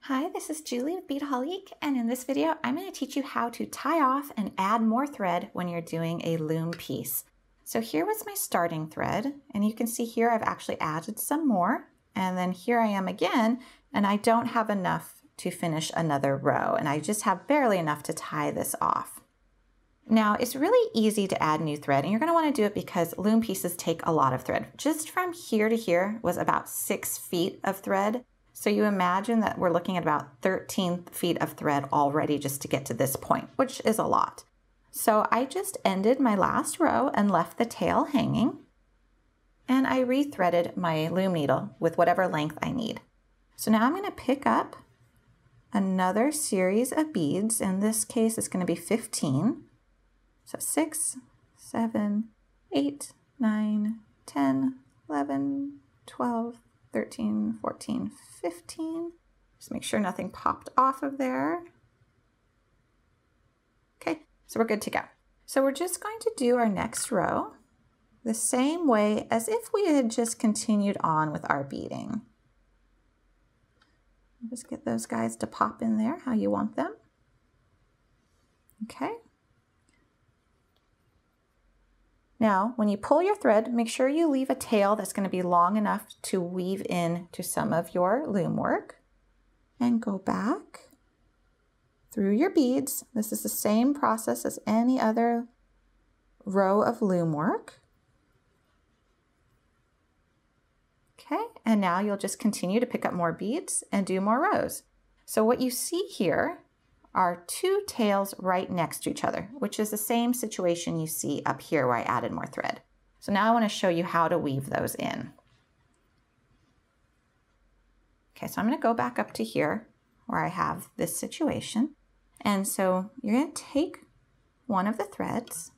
Hi, this is Julie with Beadaholique, and in this video I'm going to teach you how to tie off and add more thread when you're doing a loom piece. So here was my starting thread, and you can see here I've actually added some more, and then here I am again, and I don't have enough to finish another row, and I just have barely enough to tie this off. Now it's really easy to add new thread, and you're going to want to do it because loom pieces take a lot of thread. Just from here to here was about 6 feet of thread. So you imagine that we're looking at about 13 feet of thread already just to get to this point, which is a lot. So I just ended my last row and left the tail hanging, and I rethreaded my loom needle with whatever length I need. So now I'm going to pick up another series of beads. In this case, it's going to be 15. So 6, 7, 8, 9, 10, 11, 12, 13, 14, 15. Just make sure nothing popped off of there. Okay, so we're good to go. So we're just going to do our next row the same way as if we had just continued on with our beading. Just get those guys to pop in there how you want them. Okay. Now, when you pull your thread, make sure you leave a tail that's going to be long enough to weave in to some of your loom work. And go back through your beads. This is the same process as any other row of loom work. Okay, and now you'll just continue to pick up more beads and do more rows. So what you see here are 2 tails right next to each other, which is the same situation you see up here where I added more thread. So now I want to show you how to weave those in. Okay, so I'm going to go back up to here where I have this situation. And so you're going to take one of the threads,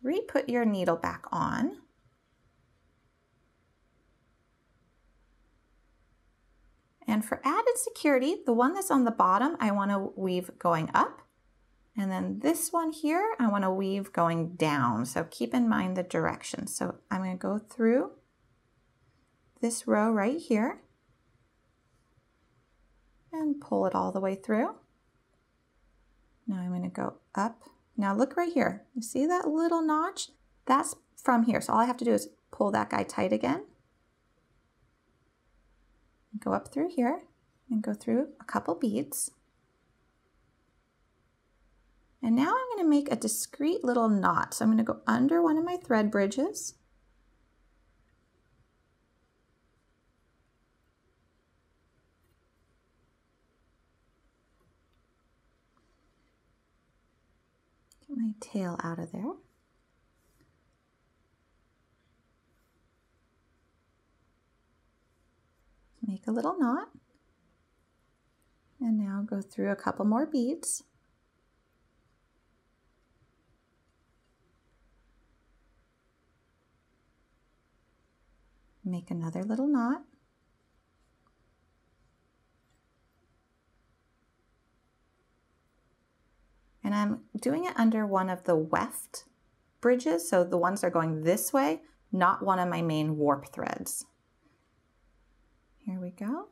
re-put your needle back on, and for added security, the one that's on the bottom, I want to weave going up. And then this one here, I want to weave going down. So keep in mind the direction. So I'm going to go through this row right here and pull it all the way through. Now I'm going to go up. Now look right here. You see that little notch? That's from here. So all I have to do is pull that guy tight again. Go up through here and go through a couple beads. And now I'm going to make a discreet little knot. So I'm going to go under one of my thread bridges. Get my tail out of there. Make a little knot, and now go through a couple more beads. Make another little knot. And I'm doing it under one of the weft bridges, so the ones that are going this way, not one of my main warp threads. Here we go.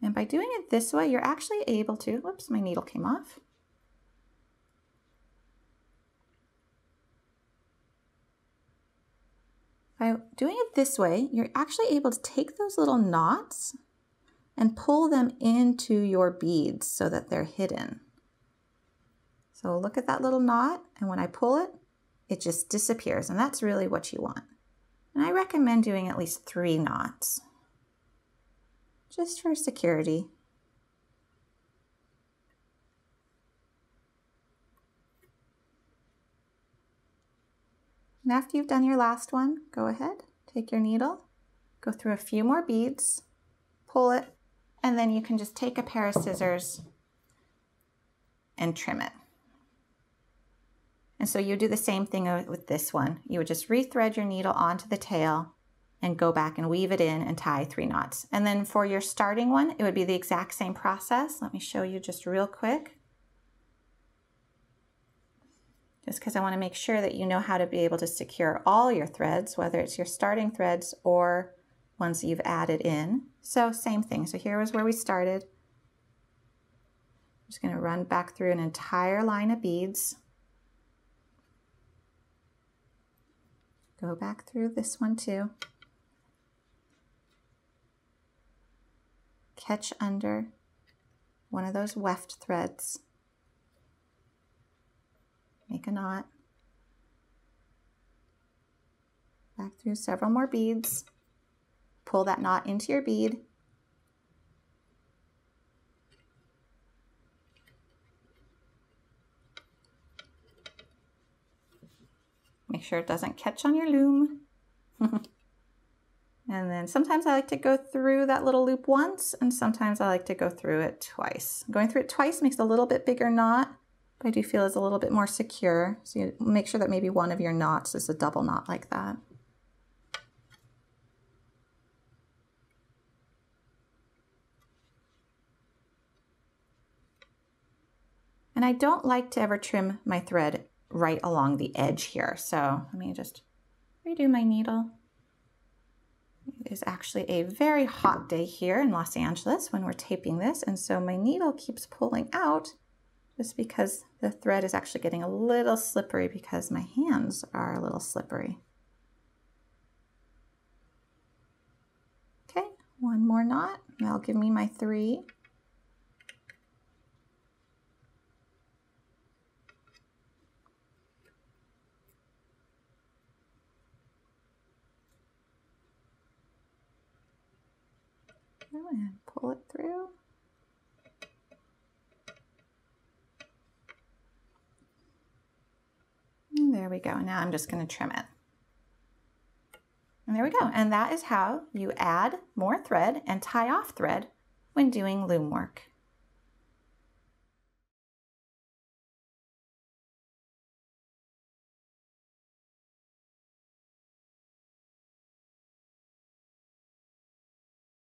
And by doing it this way, you're actually able to, whoops, my needle came off. By doing it this way, you're actually able to take those little knots and pull them into your beads so that they're hidden. So look at that little knot, and when I pull it, it just disappears, and that's really what you want. And I recommend doing at least 3 knots, just for security. And after you've done your last one, go ahead, take your needle, go through a few more beads, pull it, and then you can just take a pair of scissors and trim it. And so you do the same thing with this one. You would just rethread your needle onto the tail and go back and weave it in and tie 3 knots. And then for your starting one, it would be the exact same process. Let me show you just real quick. just because I want to make sure that you know how to be able to secure all your threads, whether it's your starting threads or ones that you've added in. So same thing. So here was where we started. I'm just going to run back through an entire line of beads. Go back through this one too. Catch under one of those weft threads. Make a knot. Back through several more beads. Pull that knot into your bead. Make sure it doesn't catch on your loom. And then sometimes I like to go through that little loop once, and sometimes I like to go through it twice. Going through it twice makes a little bit bigger knot, but I do feel it's a little bit more secure. So you make sure that maybe one of your knots is a double knot like that. And I don't like to ever trim my thread right along the edge here. So let me just redo my needle. It is actually a very hot day here in Los Angeles when we're taping this, and so my needle keeps pulling out just because the thread is actually getting a little slippery because my hands are a little slippery. Okay, one more knot, and that'll give me my 3. And pull it through. And there we go. Now I'm just going to trim it. And there we go. And that is how you add more thread and tie off thread when doing loom work.